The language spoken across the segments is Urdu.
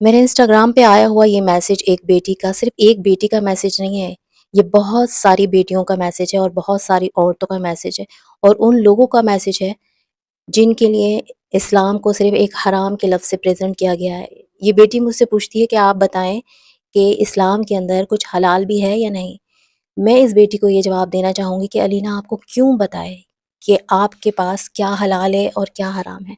میرے انسٹاگرام پہ آیا ہوا یہ میسج ایک بیٹی کا، صرف ایک بیٹی کا میسج نہیں ہے، یہ بہت ساری بیٹیوں کا میسج ہے اور بہت ساری عورتوں کا میسج ہے، اور ان لوگوں کا میسج ہے جن کے لیے اسلام کو صرف ایک حرام کے لفظ سے پریزنٹ کیا گیا ہے۔ یہ بیٹی مجھ سے پوچھتی ہے کہ آپ بتائیں کہ اسلام کے اندر کچھ حلال بھی ہے یا نہیں؟ میں اس بیٹی کو یہ جواب دینا چاہوں گی کہ علینا آپ کو کیوں بتائے کہ آپ کے پاس کیا حلال ہے اور کیا حرام ہے؟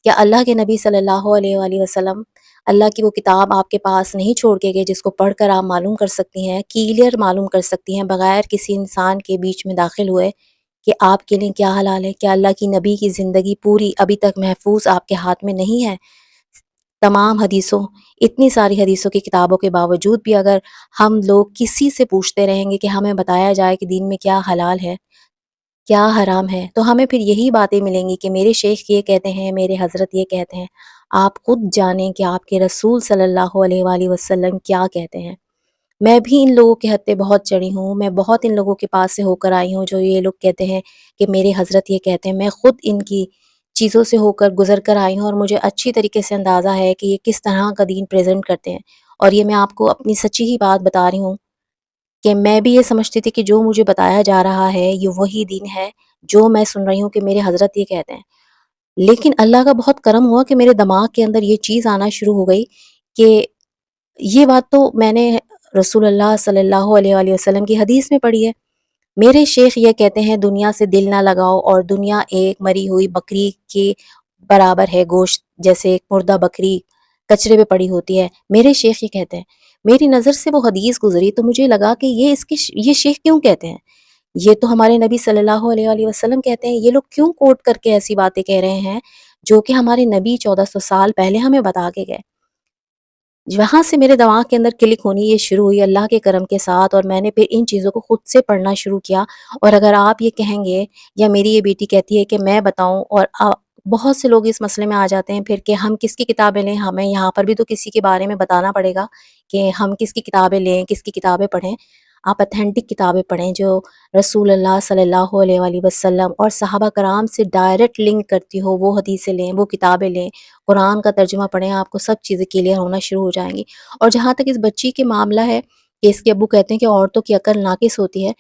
کیا اللہ کے نبی صلی اللہ علیہ وآلہ وسلم اللہ کی وہ کتاب آپ کے پاس نہیں چھوڑ کے گئے جس کو پڑھ کر آپ معلوم کر سکتی ہیں، کلیئر معلوم کر سکتی ہیں بغیر کسی انسان کے بیچ میں داخل ہوئے کہ آپ کے لیے کیا حلال ہے؟ کیا اللہ کی نبی کی زندگی پوری ابھی تک محفوظ آپ کے ہاتھ میں نہیں ہے؟ تمام حدیثوں، اتنی ساری حدیثوں کی کتابوں کے باوجود بھی اگر ہم لوگ کسی سے پوچھتے رہیں گے کہ ہمیں بتایا جائے کہ دین میں کیا حلال ہے کیا حرام ہے، تو ہمیں پھر یہی باتیں ملیں گی کہ میرے شیخ یہ کہتے ہیں، میرے حضرت یہ کہتے ہیں۔ آپ خود جانیں کہ آپ کے رسول صلی اللہ علیہ وآلہ وسلم کیا کہتے ہیں۔ میں بھی ان لوگوں کے حد پہ بہت چڑھی ہوں، میں بہت ان لوگوں کے پاس سے ہو کر آئی ہوں جو یہ لوگ کہتے ہیں کہ میرے حضرت یہ کہتے ہیں۔ میں خود ان کی چیزوں سے ہو کر گزر کر آئی ہوں اور مجھے اچھی طریقے سے اندازہ ہے کہ یہ کس طرح کا دین پریزنٹ کرتے ہیں، اور یہ میں آپ کو اپنی سچی ہی بات بتا رہی ہوں کہ میں بھی یہ سمجھتی تھی کہ جو مجھے بتایا جا رہا ہے یہ وہی دین ہے جو میں سن رہی ہوں کہ میرے حضرت یہ کہتے ہیں۔ لیکن اللہ کا بہت کرم ہوا کہ میرے دماغ کے اندر یہ چیز آنا شروع ہو گئی کہ یہ بات تو میں نے رسول اللہ صلی اللہ علیہ وآلہ وسلم کی حدیث میں پڑھی ہے۔ میرے شیخ یہ کہتے ہیں دنیا سے دل نہ لگاؤ، اور دنیا ایک مری ہوئی بکری کے برابر ہے، گوشت جیسے ایک مردہ بکری کچرے پہ پڑی ہوتی ہے۔ میرے شیخ یہ کہتے ہیں، میری نظر سے وہ حدیث گزری تو مجھے لگا کہ یہ شیخ کیوں کہتے ہیں؟ یہ تو ہمارے نبی صلی اللہ علیہ وآلہ وسلم کہتے ہیں، یہ لوگ کیوں کوٹ کر کے ایسی باتیں کہہ رہے ہیں جو کہ ہمارے نبی 1400 سال پہلے ہمیں بتا کے گئے۔ وہاں سے میرے دماغ کے اندر کلک ہونی یہ شروع ہوئی اللہ کے کرم کے ساتھ، اور میں نے پھر ان چیزوں کو خود سے پڑھنا شروع کیا۔ اور اگر آپ یہ کہیں گے یا میری یہ بیٹی کہتی ہے کہ میں بتاؤں، اور بہت سے لوگ اس مسئلے میں آ جاتے ہیں پھر کہ ہم کس کی کتابیں لیں، ہمیں یہاں پر بھی تو کسی کے بارے میں بتانا پڑے گا کہ ہم کس کی کتابیں لیں، کس کی کتابیں پڑھیں۔ آپ اتھینٹک کتابیں پڑھیں جو رسول اللہ صلی اللہ علیہ وآلہ وسلم اور صحابہ کرام سے ڈائریکٹ لنک کرتی ہو، وہ حدیثیں لیں، وہ کتابیں لیں، قرآن کا ترجمہ پڑھیں، آپ کو سب چیزیں کلیئر ہونا شروع ہو جائیں گی۔ اور جہاں تک اس بچی کے معاملہ ہے کہ اس کے ابو کہتے ہیں کہ عورتوں کی عقل ناقص ہوتی ہے،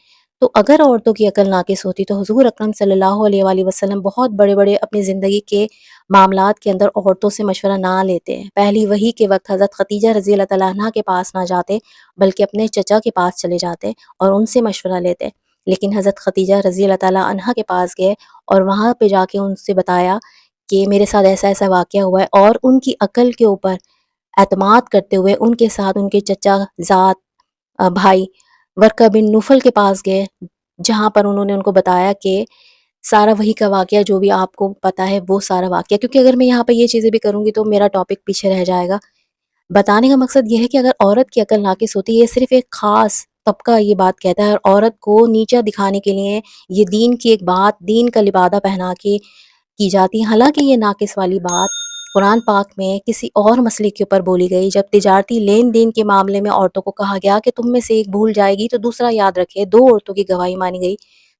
تو اگر عورتوں کی عقل ناقص ہوتی تو حضور اکرم صلی اللہ علیہ وآلہ وسلم بہت بڑے بڑے اپنی زندگی کے معاملات کے اندر عورتوں سے مشورہ نہ لیتے ہیں۔ پہلی وحی کے وقت حضرت خدیجہ رضی اللہ تعالیٰ عنہ کے پاس نہ جاتے بلکہ اپنے چچا کے پاس چلے جاتے اور ان سے مشورہ لیتے، لیکن حضرت خدیجہ رضی اللہ تعالیٰ عنہ کے پاس گئے اور وہاں پہ جا کے ان سے بتایا کہ میرے ساتھ ایسا ایسا واقعہ ہوا ہے، اور ان کی عقل کے اوپر اعتماد کرتے ہوئے ان کے ساتھ ان کے چچا زاد بھائی ورقہ بن نوفل کے پاس گئے، جہاں پر انہوں نے ان کو بتایا کہ سارا وہی کا واقعہ جو بھی آپ کو پتا ہے وہ سارا واقعہ، کیونکہ اگر میں یہاں پہ یہ چیزیں بھی کروں گی تو میرا ٹاپک پیچھے رہ جائے گا۔ بتانے کا مقصد یہ ہے کہ اگر عورت کی عقل ناقص ہوتی ہے، یہ صرف ایک خاص طبقہ یہ بات کہتا ہے، اور عورت کو نیچا دکھانے کے لیے یہ دین کی ایک بات، دین کا لبادہ پہنا کے کی جاتی ہے۔ حالانکہ یہ ناقص والی بات قرآن پاک میں کسی اور مسئلے کے اوپر بولی گئی، جب تجارتی لین دین کے معاملے میں عورتوں کو کہا گیا کہ تم میں سے ایک بھول جائے گی تو دوسرا یاد رکھے، دو عورتوں کی گواہی مانی گئی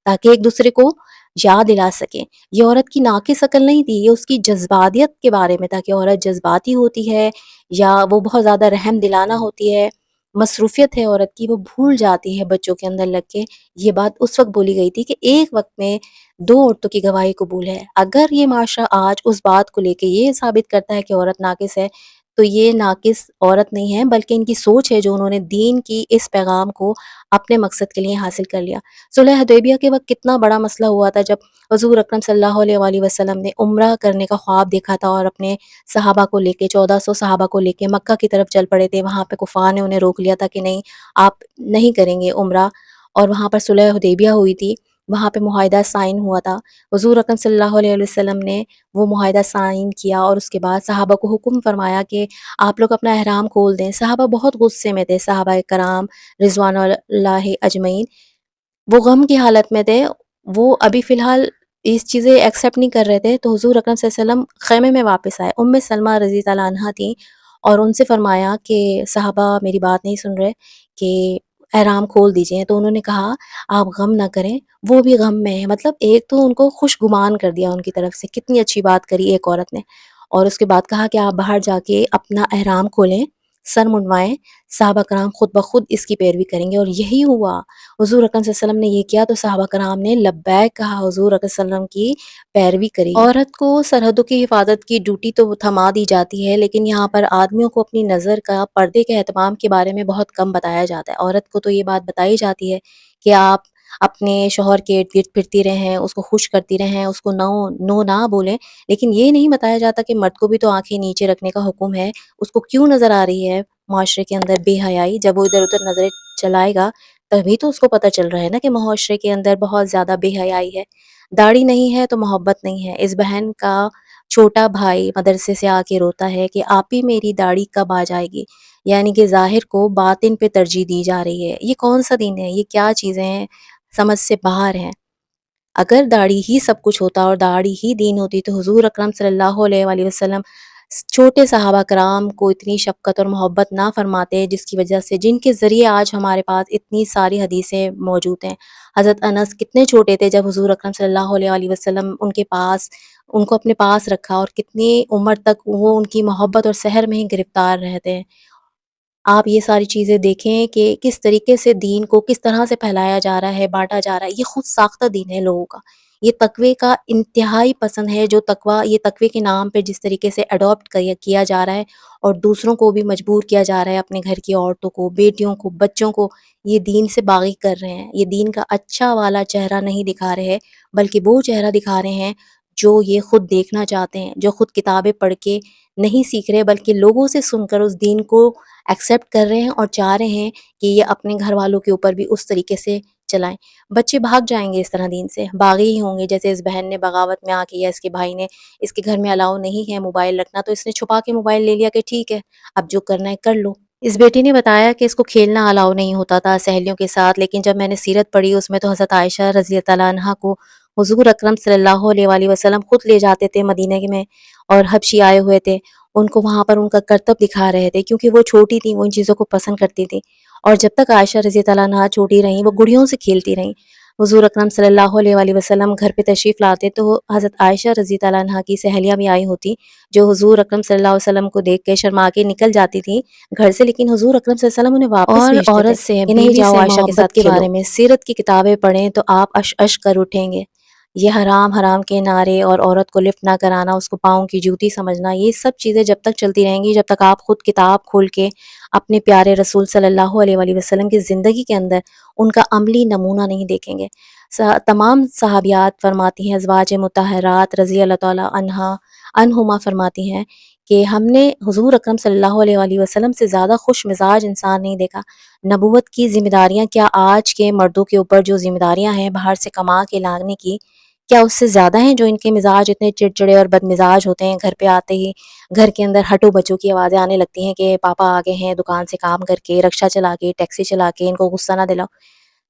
تاکہ ایک دوسرے کو یاد دلا سکیں۔ یہ عورت کی ناقص عقل نہیں تھی، یہ اس کی جذباتیت کے بارے میں تھا کہ عورت جذباتی ہوتی ہے یا وہ بہت زیادہ رحم دلانہ ہوتی ہے، مصروفیت ہے عورت کی، وہ بھول جاتی ہے بچوں کے اندر لگ کے۔ یہ بات اس وقت بولی گئی تھی کہ ایک وقت میں دو عورتوں کی گواہی قبول ہے۔ اگر یہ معاشرہ آج اس بات کو لے کے یہ ثابت کرتا ہے کہ عورت ناقص ہے، تو یہ ناقص عورت نہیں ہے بلکہ ان کی سوچ ہے جو انہوں نے دین کی اس پیغام کو اپنے مقصد کے لیے حاصل کر لیا۔ صلح حدیبیہ کے وقت کتنا بڑا مسئلہ ہوا تھا جب حضور اکرم صلی اللہ علیہ وآلہ وسلم نے عمرہ کرنے کا خواب دیکھا تھا اور اپنے صحابہ کو لے کے 1400 صحابہ کو لے کے مکہ کی طرف چل پڑے تھے۔ وہاں پہ کفار نے انہیں روک لیا تھا کہ نہیں، آپ نہیں کریں گے عمرہ، اور وہاں پر صلح حدیبیہ ہوئی تھی، وہاں پہ معاہدہ سائن ہوا تھا۔ حضور اکرم صلی اللہ علیہ وسلم نے وہ معاہدہ سائن کیا اور اس کے بعد صحابہ کو حکم فرمایا کہ آپ لوگ اپنا احرام کھول دیں۔ صحابہ بہت غصے میں تھے، صحابہ کرام رضوان اللہ اجمعین، وہ غم کی حالت میں تھے، وہ ابھی فی الحال اس چیزیں ایکسیپٹ نہیں کر رہے تھے۔ تو حضور اکرم صلی اللہ علیہ وسلم خیمے میں واپس آئے، ام سلمہ رضی اللہ عنہا تھیں، اور ان سے فرمایا کہ صحابہ میری بات نہیں سن رہے کہ احرام کھول دیجئے، تو انہوں نے کہا آپ غم نہ کریں، وہ بھی غم میں ہے۔ مطلب ایک تو ان کو خوش گمان کر دیا ان کی طرف سے، کتنی اچھی بات کری ایک عورت نے۔ اور اس کے بعد کہا کہ آپ باہر جا کے اپنا احرام کھولیں، سر منڈوائیں، صحابہ کرام خود بخود اس کی پیروی کریں گے، اور یہی ہوا۔ حضور اکرم صلی اللہ علیہ وسلم نے یہ کیا تو صحابہ کرام نے لبیک کہا، حضور اکرم صلی اللہ علیہ وسلم کی پیروی کری۔ عورت کو سرحدوں کی حفاظت کی ڈیوٹی تو تھما دی جاتی ہے، لیکن یہاں پر آدمیوں کو اپنی نظر کا، پردے کے اہتمام کے بارے میں بہت کم بتایا جاتا ہے۔ عورت کو تو یہ بات بتائی جاتی ہے کہ آپ اپنے شوہر کے ارد گرد پھرتی رہیں، اس کو خوش کرتی رہیں، اس کو نو نہ بولیں، لیکن یہ نہیں بتایا جاتا کہ مرد کو بھی تو آنکھیں نیچے رکھنے کا حکم ہے۔ اس کو کیوں نظر آ رہی ہے معاشرے کے اندر بے حیائی؟ جب وہ ادھر ادھر نظریں چلائے گا تبھی تو اس کو پتہ چل رہا ہے نا کہ معاشرے کے اندر بہت زیادہ بے حیائی ہے۔ داڑھی نہیں ہے تو محبت نہیں ہے۔ اس بہن کا چھوٹا بھائی مدرسے سے آ کے روتا ہے کہ آپی میری داڑھی کب آ جائے گی، یعنی کہ ظاہر کو باطن پہ ترجیح دی جا رہی ہے۔ یہ کون سا دین ہے؟ یہ کیا چیزیں ہیں؟ سمجھ سے باہر ہیں۔ اگر داڑھی ہی سب کچھ ہوتا اور داڑھی ہی دین ہوتی تو حضور اکرم صلی اللہ علیہ وآلہ وسلم چھوٹے صحابہ کرام کو اتنی شفقت اور محبت نہ فرماتے، جس کی وجہ سے، جن کے ذریعے آج ہمارے پاس اتنی ساری حدیثیں موجود ہیں۔ حضرت انس کتنے چھوٹے تھے جب حضور اکرم صلی اللہ علیہ وآلہ وسلم ان کو اپنے پاس رکھا، اور کتنی عمر تک وہ ان کی محبت اور سحر میں ہی گرفتار رہتے ہیں۔ آپ یہ ساری چیزیں دیکھیں کہ کس طریقے سے دین کو کس طرح سے پھیلایا جا رہا ہے، بانٹا جا رہا ہے۔ یہ خود ساختہ دین ہے لوگوں کا۔ یہ تقوی کا انتہائی پسند ہے، جو یہ تقوی کے نام پہ جس طریقے سے اڈاپٹ کیا جا رہا ہے، اور دوسروں کو بھی مجبور کیا جا رہا ہے، اپنے گھر کی عورتوں کو، بیٹیوں کو، بچوں کو، یہ دین سے باغی کر رہے ہیں۔ یہ دین کا اچھا والا چہرہ نہیں دکھا رہے ہیں، بلکہ وہ چہرہ دکھا رہے ہیں جو یہ خود دیکھنا چاہتے ہیں، جو خود کتابیں پڑھ کے نہیں سیکھ رہے، بلکہ لوگوں سے سن کر اس دین کو ایکسیپٹ کر رہے ہیں، اور چاہ رہے ہیں کہ یہ اپنے گھر والوں کے اوپر بھی اس طریقے سے چلائیں۔ بچے بھاگ جائیں گے اس طرح دین سے، باغی ہی ہوں گے، جیسے اس بہن نے بغاوت میں آ کے، یا اس کے بھائی نے، اس کے گھر میں الاؤ نہیں ہے موبائل رکھنا تو اس نے چھپا کے موبائل لے لیا کہ ٹھیک ہے اب جو کرنا ہے کر لو۔ اس بیٹی نے بتایا کہ اس کو کھیلنا الاؤ نہیں ہوتا تھا سہیلیوں کے ساتھ، لیکن جب میں نے سیرت پڑھی اس میں تو حضرت عائشہ رضی اللہ عنہا کو حضور اکرم صلی اللہ علیہ وآلہ وسلم خود لے جاتے تھے مدینہ میں، اور حبشی آئے ہوئے تھے، ان کو وہاں پر ان کا کرتب دکھا رہے تھے، کیونکہ وہ چھوٹی تھیں، وہ ان چیزوں کو پسند کرتی تھی، اور جب تک عائشہ رضی اللہ عنہا چھوٹی رہیں وہ گڑیوں سے کھیلتی رہیں۔ حضور اکرم صلی اللہ علیہ وآلہ وسلم گھر پہ تشریف لاتے تو حضرت عائشہ رضی اللہ عنہا کی سہیلیاں بھی آئی ہوتی، جو حضور اکرم صلی اللہ علیہ وسلم کو دیکھ کے شرما کے نکل جاتی تھیں گھر سے، لیکن حضور اکرم صلی اللہ علیہ وسلم انہیں واپس بھیجتے تھے۔ اور عورت سے، نہیں جاؤ عائشہ کے ساتھ کے بارے میں سیرت کی کتابیں پڑھیں تو آپ اش اش کر اٹھیں گے۔ یہ حرام حرام کے نعرے، اور عورت کو لفٹ نہ کرانا، اس کو پاؤں کی جوتی سمجھنا، یہ سب چیزیں جب تک چلتی رہیں گی، جب تک آپ خود کتاب کھول کے اپنے پیارے رسول صلی اللہ علیہ وآلہ وسلم کی زندگی کے اندر ان کا عملی نمونہ نہیں دیکھیں گے۔ تمام صحابیات فرماتی ہیں، ازواج مطہرات رضی اللہ تعالیٰ عنہما فرماتی ہیں کہ ہم نے حضور اکرم صلی اللہ علیہ وآلہ وسلم سے زیادہ خوش مزاج انسان نہیں دیکھا۔ نبوت کی ذمہ داریاں کیا آج کے مردوں کے اوپر جو ذمہ داریاں ہیں باہر سے کما کے لانے کی، کیا اس سے زیادہ ہیں؟ جو ان کے مزاج اتنے چڑچڑے اور بد مزاج ہوتے ہیں، گھر پہ آتے ہی گھر کے اندر ہٹو بچوں کی آوازیں آنے لگتی ہیں کہ پاپا آگے ہیں دکان سے کام کر کے، رکشہ چلا کے، ٹیکسی چلا کے، ان کو غصہ نہ دلاؤ۔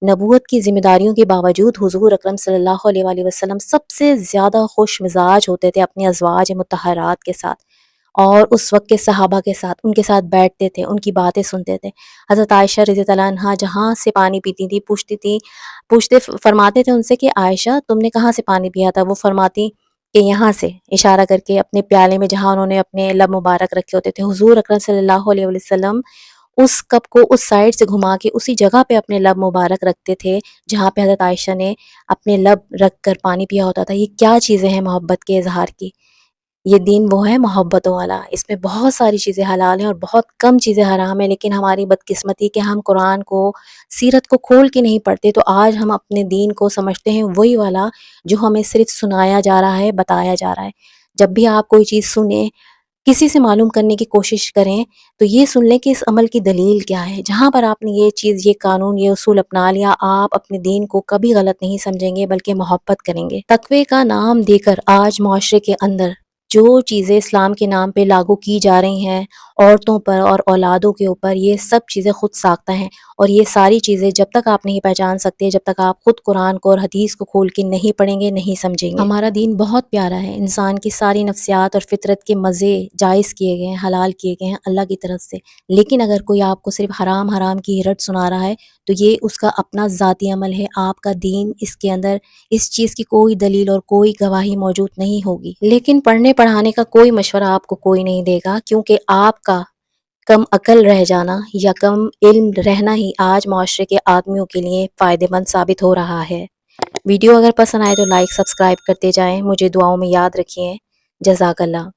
نبوت کی ذمہ داریوں کے باوجود حضور اکرم صلی اللہ علیہ وآلہ وسلم سب سے زیادہ خوش مزاج ہوتے تھے اپنے ازواج مطہرات کے ساتھ، اور اس وقت کے صحابہ کے ساتھ، ان کے ساتھ بیٹھتے تھے، ان کی باتیں سنتے تھے۔ حضرت عائشہ رضی اللہ عنہا جہاں سے پانی پیتی تھی فرماتے تھے ان سے کہ عائشہ تم نے کہاں سے پانی پیا تھا؟ وہ فرماتی کہ یہاں سے، اشارہ کر کے اپنے پیالے میں جہاں انہوں نے اپنے لب مبارک رکھے ہوتے تھے۔ حضور اکرم صلی اللہ علیہ وسلم اس کپ کو اس سائڈ سے گھما کے اسی جگہ پہ اپنے لب مبارک رکھتے تھے جہاں پہ حضرت عائشہ نے اپنے لب رکھ کر پانی پیا ہوتا تھا۔ یہ کیا چیزیں ہیں محبت کے اظہار کی؟ یہ دین وہ ہے محبتوں والا۔ اس میں بہت ساری چیزیں حلال ہیں اور بہت کم چیزیں حرام ہیں، لیکن ہماری بدقسمتی کہ ہم قرآن کو، سیرت کو کھول کے نہیں پڑھتے، تو آج ہم اپنے دین کو سمجھتے ہیں وہی والا جو ہمیں صرف سنایا جا رہا ہے، بتایا جا رہا ہے۔ جب بھی آپ کوئی چیز سنیں، کسی سے معلوم کرنے کی کوشش کریں تو یہ سن لیں کہ اس عمل کی دلیل کیا ہے۔ جہاں پر آپ نے یہ چیز، یہ قانون، یہ اصول اپنا لیا، آپ اپنے دین کو کبھی غلط نہیں سمجھیں گے بلکہ محبت کریں گے۔ تقوی کا نام دے کر آج معاشرے کے اندر جو چیزیں اسلام کے نام پہ لاگو کی جا رہی ہیں عورتوں پر اور اولادوں کے اوپر، یہ سب چیزیں خود ساختہ ہیں، اور یہ ساری چیزیں جب تک آپ نہیں پہچان سکتے، جب تک آپ خود قرآن کو اور حدیث کو کھول کے نہیں پڑھیں گے، نہیں سمجھیں گے۔ ہمارا دین بہت پیارا ہے، انسان کی ساری نفسیات اور فطرت کے مزے جائز کیے گئے ہیں، حلال کیے گئے ہیں اللہ کی طرف سے، لیکن اگر کوئی آپ کو صرف حرام حرام کی رٹ سنا رہا ہے تو یہ اس کا اپنا ذاتی عمل ہے۔ آپ کا دین، اس کے اندر اس چیز کی کوئی دلیل اور کوئی گواہی موجود نہیں ہوگی، لیکن پڑھنے پڑھانے کا کوئی مشورہ آپ کو کوئی نہیں دے گا، کیونکہ آپ کا کم عقل رہ جانا یا کم علم رہنا ہی آج معاشرے کے آدمیوں کے لیے فائدے مند ثابت ہو رہا ہے۔ ویڈیو اگر پسند آئے تو لائک سبسکرائب کرتے جائیں، مجھے دعاؤں میں یاد رکھیے۔ جزاک اللہ۔